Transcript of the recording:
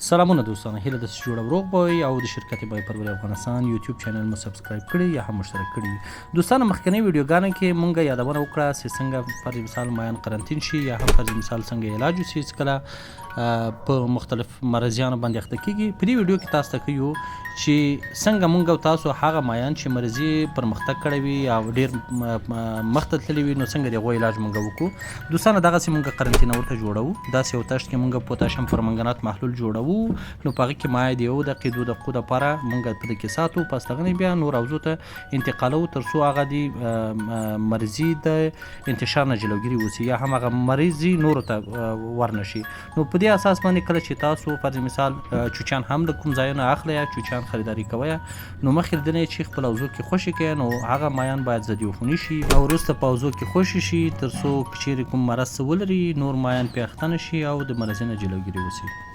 سلامونه دوستانو، هیله ده چې جوړه وروغ به وئ او د شرکت بای پروري افغانستان یوټیوب چینل مو سبسکرایب کړي یا هم مشترک کړي وي. دوستانو مخکنۍ ویډیوګانو کې مونږ یادونه وکړه چې څنګه فرض مثال مایان قرنطین شي یا هم فرض مثال څنګه علاج وشي هېڅکله په مختلف مرضیانو باندې اخته کیږي. په دې ویډیو کې تاسو ته ښیو چې څنګه مونږ او تاسو هغه مایان چې مرضي پرمختګ کړی وي او ډېر مخته تللی وي نو څنګه د هغو علاج مونږ وکړو. دوستانو دغسې مونږ قرنطینه ورته جوړوو. داسې یو تشت کې مونږ پوتاشیم پرمنګنات محلول جوړوو نو په هغې کې مایع د 1 دقیقې 2 دقیقو دپاره مونږ په دې کې ساتو. پس د هغه نه بیا نور حوضو ته انتقالوو تر څو هغه د مرضي د انتشار نه جلوګیري وشي یا هم هغه مرضي نورو ته ورنشي. نو په دې اساس باندې کله چې تاسو فرض مثال چوچان هم له کوم ځایه نه اخلئ یا چوچان خریداري کوئ نو مخکې د نه چې خپل حوضو کې خوشې کړئ نو هغه مایان باید ضد عفوني شي او وروسته په حوضو کې خوشې شي تر څو که چیرې کوم مرض څه ولري نور مایان پرې اخته نه شي او د مرضي نه جلوګیري وشي.